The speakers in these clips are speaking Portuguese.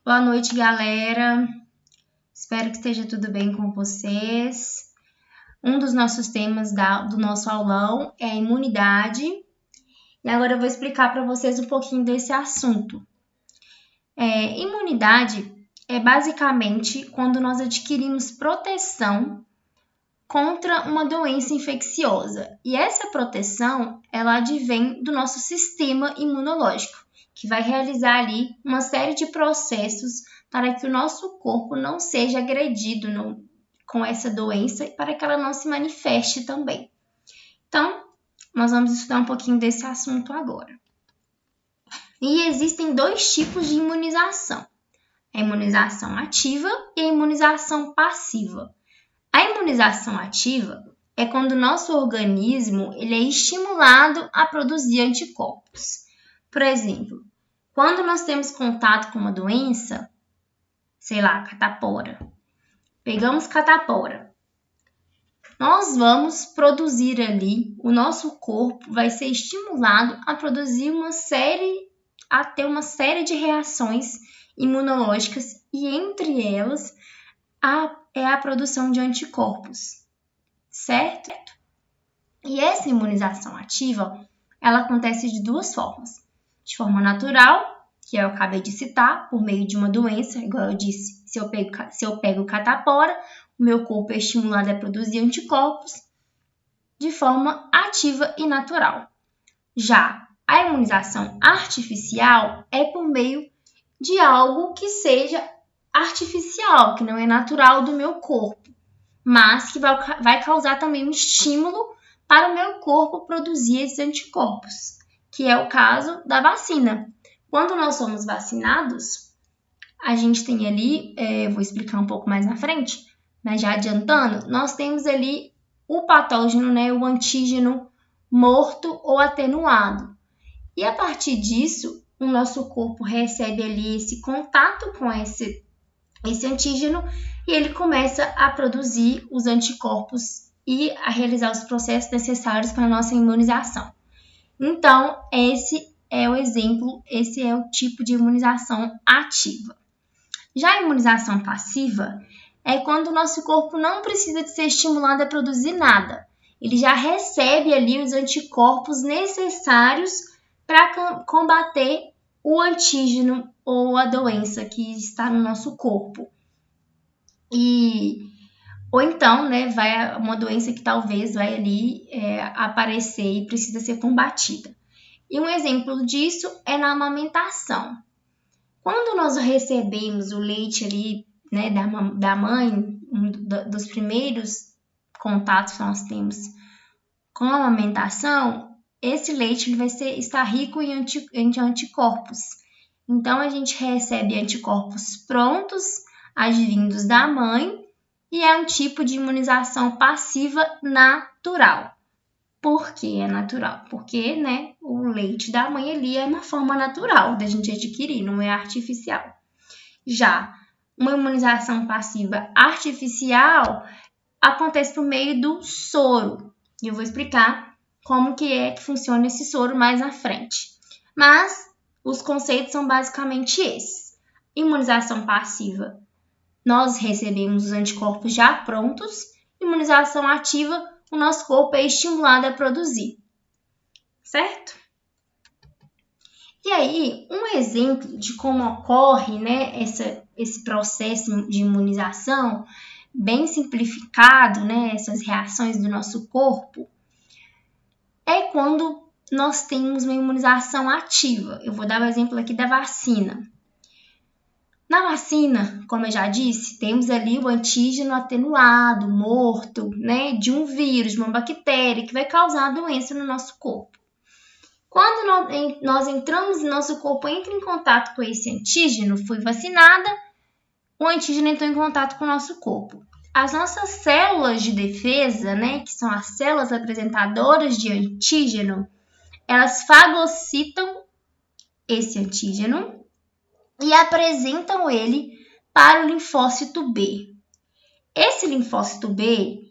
Boa noite, galera. Espero que esteja tudo bem com vocês. Um dos nossos temas do nosso aulão é a imunidade. E agora eu vou explicar para vocês um pouquinho desse assunto. Imunidade é basicamente quando nós adquirimos proteção contra uma doença infecciosa. E essa proteção, ela advém do nosso sistema imunológico, que vai realizar ali uma série de processos para que o nosso corpo não seja agredido com essa doença e para que ela não se manifeste também. Então, nós vamos estudar um pouquinho desse assunto agora. E existem dois tipos de imunização: a imunização ativa e a imunização passiva. A imunização ativa é quando o nosso organismo ele é estimulado a produzir anticorpos. Por exemplo, quando nós temos contato com uma doença, sei lá, catapora, pegamos catapora, nós vamos produzir ali, o nosso corpo vai ser estimulado a produzir ter uma série de reações imunológicas e entre elas é a produção de anticorpos, certo? E essa imunização ativa, ela acontece de duas formas. De forma natural, que eu acabei de citar, por meio de uma doença, igual eu disse, se eu pego catapora, o meu corpo é estimulado a produzir anticorpos de forma ativa e natural. Já a imunização artificial é por meio de algo que seja artificial, que não é natural do meu corpo, mas que vai causar também um estímulo para o meu corpo produzir esses anticorpos, que é o caso da vacina. Quando nós somos vacinados, a gente tem ali, vou explicar um pouco mais na frente, mas já adiantando, nós temos ali o patógeno, né, o antígeno morto ou atenuado. E a partir disso, o nosso corpo recebe ali esse contato com esse antígeno e ele começa a produzir os anticorpos e a realizar os processos necessários para a nossa imunização. Então, esse é o exemplo, esse é o tipo de imunização ativa. Já a imunização passiva é quando o nosso corpo não precisa de ser estimulado a produzir nada. Ele já recebe ali os anticorpos necessários para combater o antígeno ou a doença que está no nosso corpo. Ou então, né, vai uma doença que talvez vai ali aparecer e precisa ser combatida. E um exemplo disso é na amamentação. Quando nós recebemos o leite ali, né, da mãe, dos primeiros contatos que nós temos com a amamentação, esse leite ele vai estar rico em anticorpos. Então, a gente recebe anticorpos prontos, advindos da mãe, e é um tipo de imunização passiva natural. Por que é natural? Porque, né, o leite da mãe ali é uma forma natural da gente adquirir, não é artificial. Já uma imunização passiva artificial acontece por meio do soro. E eu vou explicar como que funciona esse soro mais à frente. Mas os conceitos são basicamente esses. Imunização passiva, nós recebemos os anticorpos já prontos. Imunização ativa, o nosso corpo é estimulado a produzir, certo? E aí, um exemplo de como ocorre, né, esse processo de imunização, bem simplificado, né, essas reações do nosso corpo, é quando nós temos uma imunização ativa. Eu vou dar o exemplo aqui da vacina. Na vacina, como eu já disse, temos ali o antígeno atenuado, morto, né, de um vírus, de uma bactéria que vai causar a doença no nosso corpo. Quando nós entramos e nosso corpo entra em contato com esse antígeno, fui vacinada, o antígeno entrou em contato com o nosso corpo. As nossas células de defesa, né, que são as células apresentadoras de antígeno, elas fagocitam esse antígeno e apresentam ele para o linfócito B. Esse linfócito B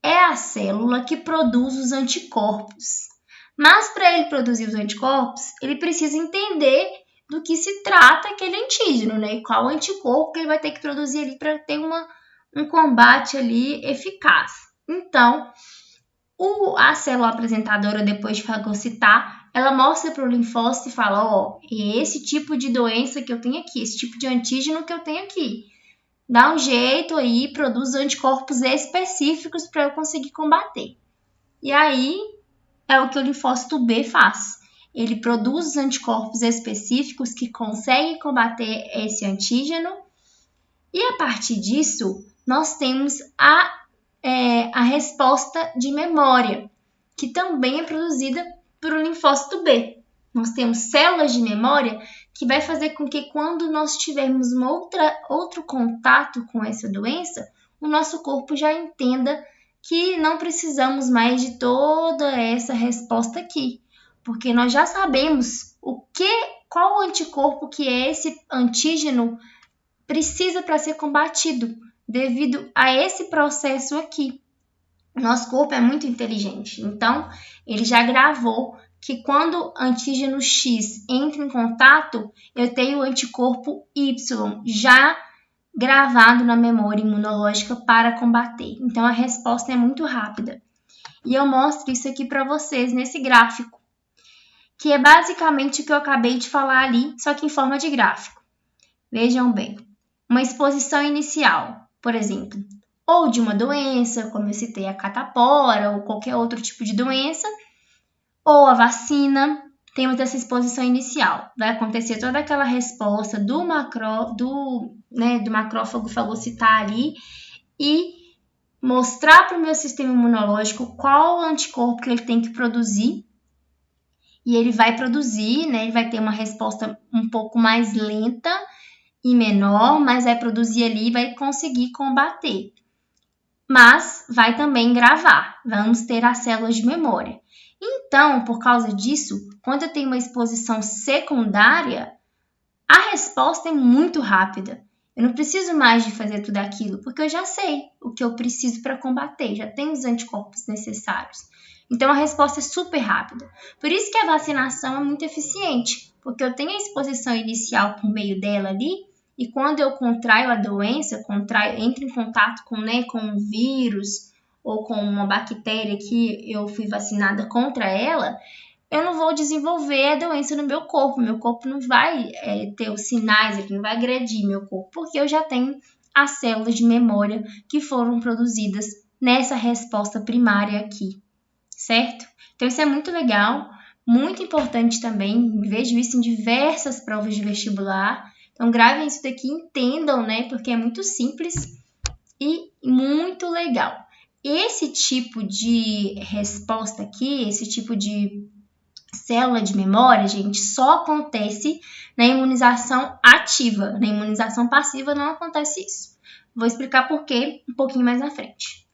é a célula que produz os anticorpos. Mas para ele produzir os anticorpos, ele precisa entender do que se trata aquele antígeno, né? E qual anticorpo que ele vai ter que produzir ali para ter um combate ali eficaz. Então, a célula apresentadora, depois de fagocitar, ela mostra para o linfócito e fala, ó, é esse tipo de doença que eu tenho aqui, esse tipo de antígeno que eu tenho aqui. Dá um jeito aí, produz anticorpos específicos para eu conseguir combater. E aí, é o que o linfócito B faz. Ele produz os anticorpos específicos que conseguem combater esse antígeno. E a partir disso, nós temos a resposta de memória, que também é produzida por o linfócito B. Nós temos células de memória que vai fazer com que quando nós tivermos outro contato com essa doença, o nosso corpo já entenda que não precisamos mais de toda essa resposta aqui, porque nós já sabemos qual anticorpo que esse antígeno precisa para ser combatido, devido a esse processo aqui. Nosso corpo é muito inteligente, então ele já gravou que quando antígeno X entra em contato, eu tenho o anticorpo Y já gravado na memória imunológica para combater. Então a resposta é muito rápida. E eu mostro isso aqui para vocês nesse gráfico, que é basicamente o que eu acabei de falar ali, só que em forma de gráfico. Vejam bem, uma exposição inicial, por exemplo, ou de uma doença, como eu citei a catapora, ou qualquer outro tipo de doença, ou a vacina, temos essa exposição inicial. Vai acontecer toda aquela resposta do macrófago fagocitar ali e mostrar para o meu sistema imunológico qual anticorpo que ele tem que produzir. E ele vai produzir, né? Ele vai ter uma resposta um pouco mais lenta e menor, mas vai produzir ali e vai conseguir combater. Mas vai também gravar, vamos ter as células de memória. Então, por causa disso, quando eu tenho uma exposição secundária, a resposta é muito rápida. Eu não preciso mais de fazer tudo aquilo, porque eu já sei o que eu preciso para combater, já tenho os anticorpos necessários. Então, a resposta é super rápida. Por isso que a vacinação é muito eficiente, porque eu tenho a exposição inicial por meio dela ali, e quando eu contraio a doença, entro em contato com um vírus ou com uma bactéria que eu fui vacinada contra ela, eu não vou desenvolver a doença no meu corpo. Meu corpo não vai ter os sinais aqui, não vai agredir meu corpo, porque eu já tenho as células de memória que foram produzidas nessa resposta primária aqui, certo? Então isso é muito legal, muito importante também, vejo isso em diversas provas de vestibular. Então gravem isso daqui, entendam, né? Porque é muito simples e muito legal. Esse tipo de resposta aqui, esse tipo de célula de memória, gente, só acontece na imunização ativa. Na imunização passiva não acontece isso. Vou explicar por quê um pouquinho mais na frente.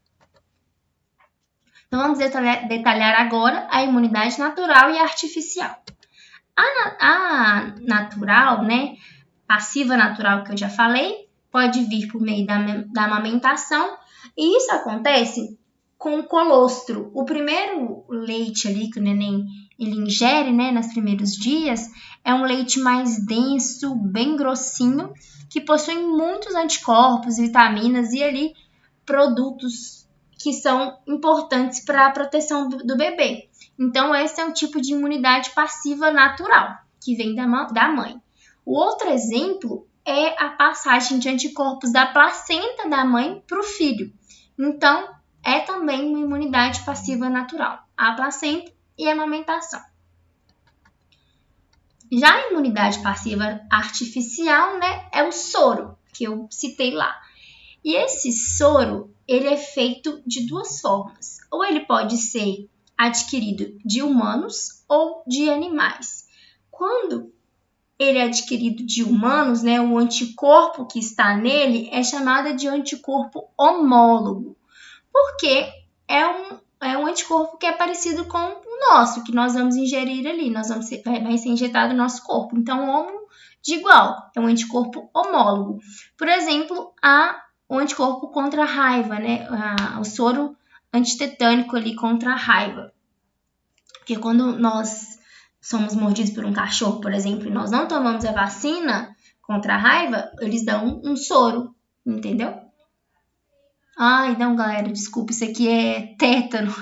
Então vamos detalhar agora a imunidade natural e artificial. A natural, né? Passiva natural que eu já falei, pode vir por meio da amamentação, e isso acontece com o colostro. O primeiro leite ali que o neném ele ingere, né, nos primeiros dias, é um leite mais denso, bem grossinho, que possui muitos anticorpos, vitaminas e ali produtos que são importantes para a proteção do bebê. Então, esse é um tipo de imunidade passiva natural, que vem da mãe. O outro exemplo é a passagem de anticorpos da placenta da mãe para o filho. Então, é também uma imunidade passiva natural, a placenta e a amamentação. Já a imunidade passiva artificial, né, é o soro, que eu citei lá. E esse soro, ele é feito de duas formas. Ou ele pode ser adquirido de humanos ou de animais. Quando ele é adquirido de humanos, né, o anticorpo que está nele é chamado de anticorpo homólogo, porque é um anticorpo que é parecido com o nosso, que nós vamos ingerir ali, vai ser injetado no nosso corpo. Então, homo de igual, é um anticorpo homólogo. Por exemplo, o anticorpo contra a raiva, né, o soro antitetânico ali contra a raiva. Porque quando nós somos mordidos por um cachorro, por exemplo, e nós não tomamos a vacina contra a raiva, eles dão um soro, entendeu? Ai, não, galera, desculpa, isso aqui é tétano.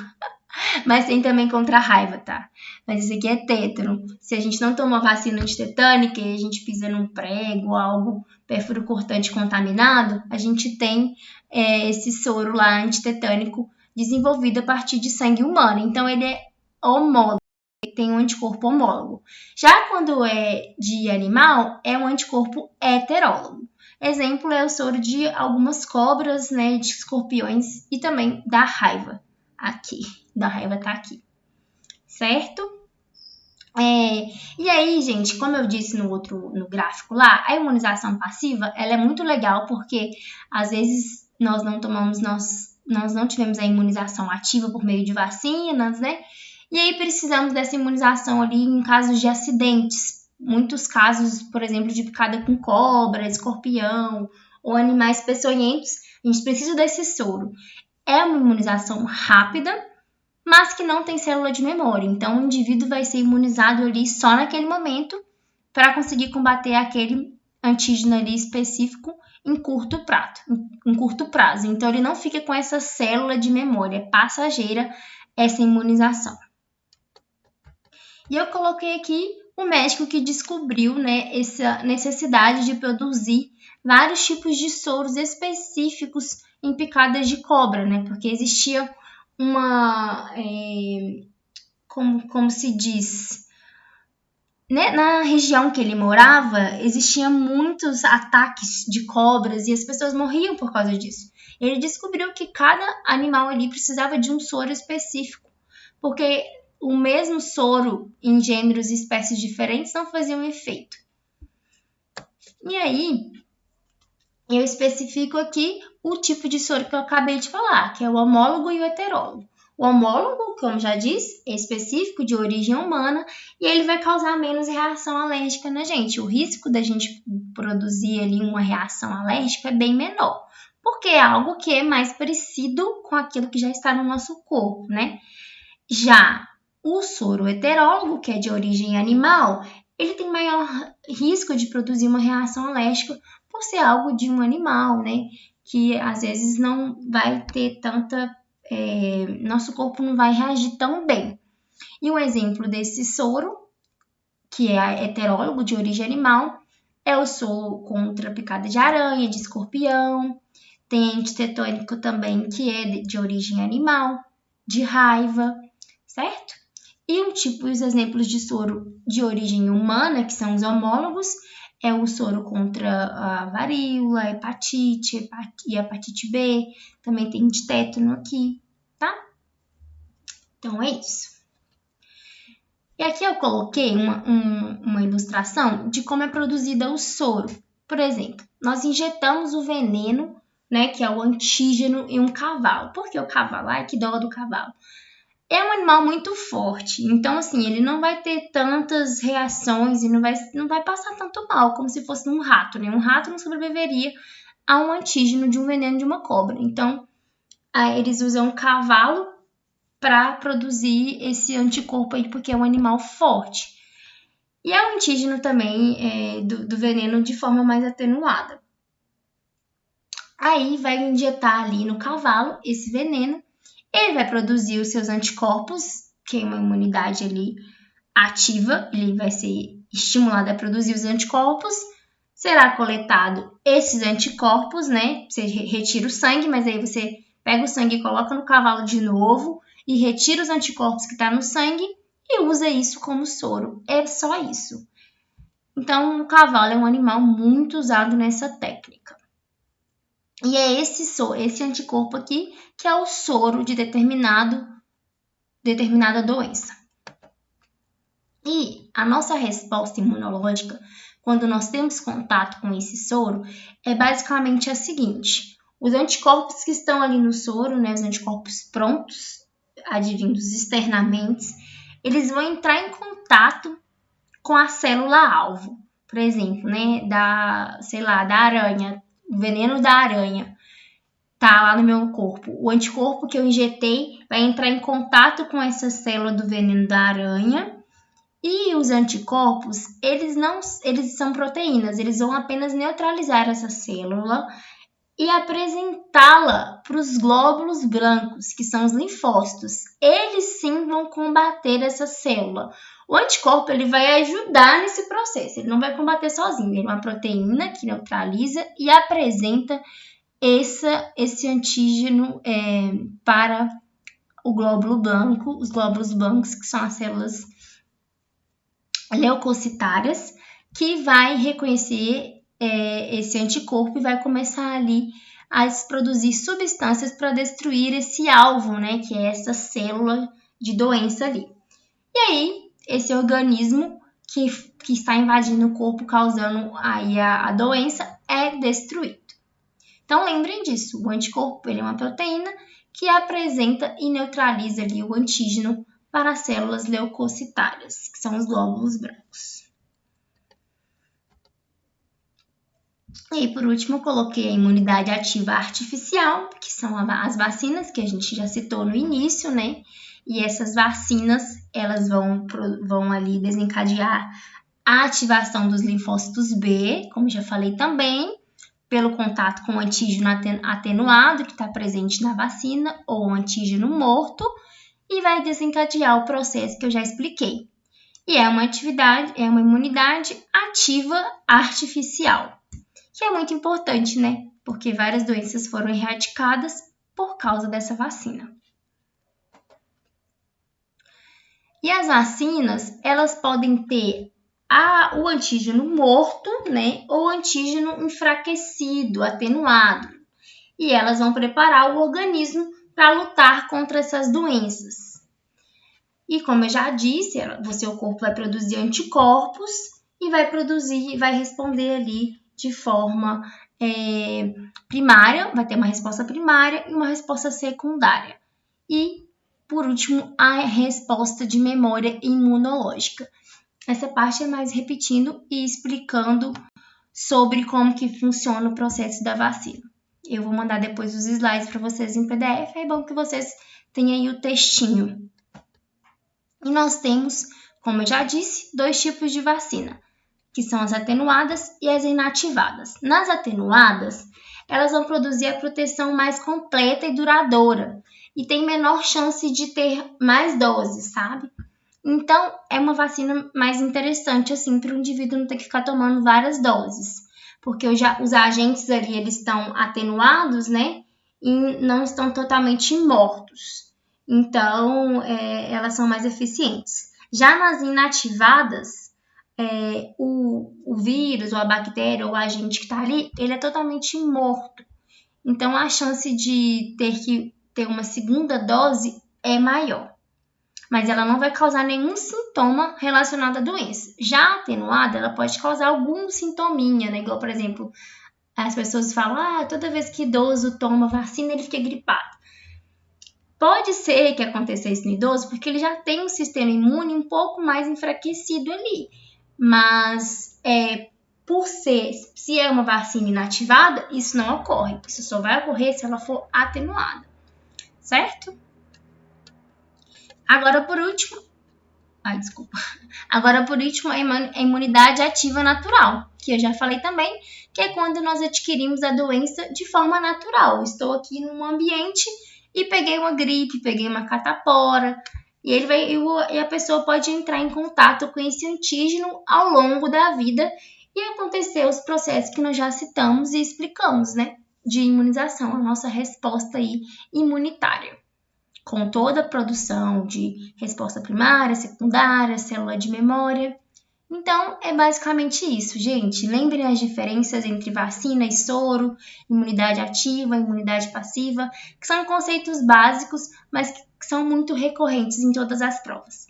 Mas tem também contra a raiva, tá? Mas isso aqui é tétano. Se a gente não toma vacina antitetânica e a gente pisa num prego, algo pérfuro cortante contaminado, a gente tem esse soro lá antitetânico desenvolvido a partir de sangue humano. Então, ele é homólogo, tem um anticorpo homólogo. Já quando é de animal, é um anticorpo heterólogo. Exemplo é o soro de algumas cobras, né, de escorpiões e também da raiva. Aqui, da raiva tá aqui, certo? E aí, gente, como eu disse no gráfico lá, a imunização passiva, ela é muito legal porque às vezes nós não tivemos a imunização ativa por meio de vacinas, né? E aí precisamos dessa imunização ali em casos de acidentes. Muitos casos, por exemplo, de picada com cobra, escorpião ou animais peçonhentos, a gente precisa desse soro. É uma imunização rápida, mas que não tem célula de memória. Então, o indivíduo vai ser imunizado ali só naquele momento para conseguir combater aquele antígeno ali específico em curto prazo. Então, ele não fica com essa célula de memória, é passageira essa imunização. E eu coloquei aqui o médico que descobriu, né, essa necessidade de produzir vários tipos de soros específicos em picadas de cobra, né, porque existia uma, como se diz, né, na região que ele morava, existiam muitos ataques de cobras e as pessoas morriam por causa disso. Ele descobriu que cada animal ali precisava de um soro específico, porque o mesmo soro em gêneros e espécies diferentes não fazia um efeito. E aí, eu especifico aqui o tipo de soro que eu acabei de falar, que é o homólogo e o heterólogo. O homólogo, como já disse, é específico, de origem humana, e ele vai causar menos reação alérgica na gente. O risco da gente produzir ali uma reação alérgica é bem menor, porque é algo que é mais parecido com aquilo que já está no nosso corpo, né? Já o soro heterólogo, que é de origem animal, ele tem maior risco de produzir uma reação alérgica por ser algo de um animal, né? Que às vezes não vai ter tanta. Nosso corpo não vai reagir tão bem. E um exemplo desse soro, que é heterólogo de origem animal, é o soro contra picada de aranha, de escorpião. Tem antitetânico também, que é de origem animal, de raiva, certo? E os exemplos de soro de origem humana, que são os homólogos, é o soro contra a varíola, a hepatite e a hepatite B. Também tem de tétano aqui, tá? Então, é isso. E aqui eu coloquei uma ilustração de como é produzida o soro. Por exemplo, nós injetamos o veneno, né, que é o antígeno, em um cavalo. Por que o cavalo? Ai, que dó do cavalo. É um animal muito forte, então assim, ele não vai ter tantas reações e não vai passar tanto mal como se fosse um rato, né? Um rato não sobreviveria a um antígeno de um veneno de uma cobra. Então, aí eles usam um cavalo para produzir esse anticorpo aí, porque é um animal forte. E é um antígeno também do veneno de forma mais atenuada. Aí vai injetar ali no cavalo esse veneno, ele vai produzir os seus anticorpos, que é uma imunidade ali ativa, ele vai ser estimulado a produzir os anticorpos, será coletado esses anticorpos, né? Você retira o sangue, mas aí você pega o sangue e coloca no cavalo de novo e retira os anticorpos que está no sangue e usa isso como soro. É só isso. Então, o cavalo é um animal muito usado nessa técnica. E é esse anticorpo aqui que é o soro de determinada doença. E a nossa resposta imunológica, quando nós temos contato com esse soro, é basicamente a seguinte: os anticorpos que estão ali no soro, né, os anticorpos prontos, advindos externamente, eles vão entrar em contato com a célula-alvo. Por exemplo, né, da aranha, o veneno da aranha tá lá no meu corpo. O anticorpo que eu injetei vai entrar em contato com essa célula do veneno da aranha E os anticorpos, eles são proteínas, eles vão apenas neutralizar essa célula e apresentá-la para os glóbulos brancos, que são os linfócitos. Eles sim vão combater essa célula. O anticorpo ele vai ajudar nesse processo, ele não vai combater sozinho, ele é uma proteína que neutraliza e apresenta esse antígeno para o glóbulo branco, os glóbulos brancos, que são as células leucocitárias, que vai reconhecer esse anticorpo e vai começar ali a produzir substâncias para destruir esse alvo, né, que é essa célula de doença ali. E aí, esse organismo que está invadindo o corpo, causando aí a doença, é destruído. Então, lembrem disso, o anticorpo ele é uma proteína que apresenta e neutraliza ali o antígeno para as células leucocitárias, que são os glóbulos brancos. E por último, eu coloquei a imunidade ativa artificial, que são as vacinas que a gente já citou no início, né? E essas vacinas, elas vão ali desencadear a ativação dos linfócitos B, como já falei também, pelo contato com o antígeno atenuado que está presente na vacina, ou o antígeno morto, e vai desencadear o processo que eu já expliquei. E é uma imunidade ativa artificial, que é muito importante, né? Porque várias doenças foram erradicadas por causa dessa vacina. E as vacinas, elas podem ter o antígeno morto, né? Ou antígeno enfraquecido, atenuado. E elas vão preparar o organismo para lutar contra essas doenças. E como eu já disse, o seu corpo vai produzir anticorpos e vai responder ali de forma primária, vai ter uma resposta primária e uma resposta secundária. E, por último, a resposta de memória imunológica. Essa parte é mais repetindo e explicando sobre como que funciona o processo da vacina. Eu vou mandar depois os slides para vocês em PDF, é bom que vocês tenham aí o textinho. E nós temos, como eu já disse, 2 tipos de vacina, que são as atenuadas e as inativadas. Nas atenuadas, elas vão produzir a proteção mais completa e duradoura e tem menor chance de ter mais doses, sabe? Então, é uma vacina mais interessante, assim, para o indivíduo não ter que ficar tomando várias doses. Porque os agentes ali, eles estão atenuados, né? E não estão totalmente mortos. Então, elas são mais eficientes. Já nas inativadas, o vírus, ou a bactéria, ou o agente que está ali, ele é totalmente morto. Então, a chance de ter que ter uma segunda dose é maior. Mas ela não vai causar nenhum sintoma relacionado à doença. Já a atenuada, ela pode causar algum sintominha, né? Igual, por exemplo, as pessoas falam, toda vez que idoso toma vacina, ele fica gripado. Pode ser que aconteça isso no idoso, porque ele já tem um sistema imune um pouco mais enfraquecido ali. Mas, se é uma vacina inativada, isso não ocorre. Isso só vai ocorrer se ela for atenuada, certo? Agora, por último, a imunidade ativa natural, que eu já falei também, que é quando nós adquirimos a doença de forma natural. Estou aqui num ambiente e peguei uma gripe, peguei uma catapora, e a pessoa pode entrar em contato com esse antígeno ao longo da vida e acontecer os processos que nós já citamos e explicamos, né? De imunização, a nossa resposta aí imunitária, com toda a produção de resposta primária, secundária, célula de memória. Então, é basicamente isso, gente. Lembrem as diferenças entre vacina e soro, imunidade ativa, imunidade passiva, que são conceitos básicos, mas que são muito recorrentes em todas as provas.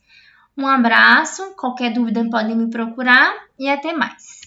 Um abraço, qualquer dúvida podem me procurar e até mais.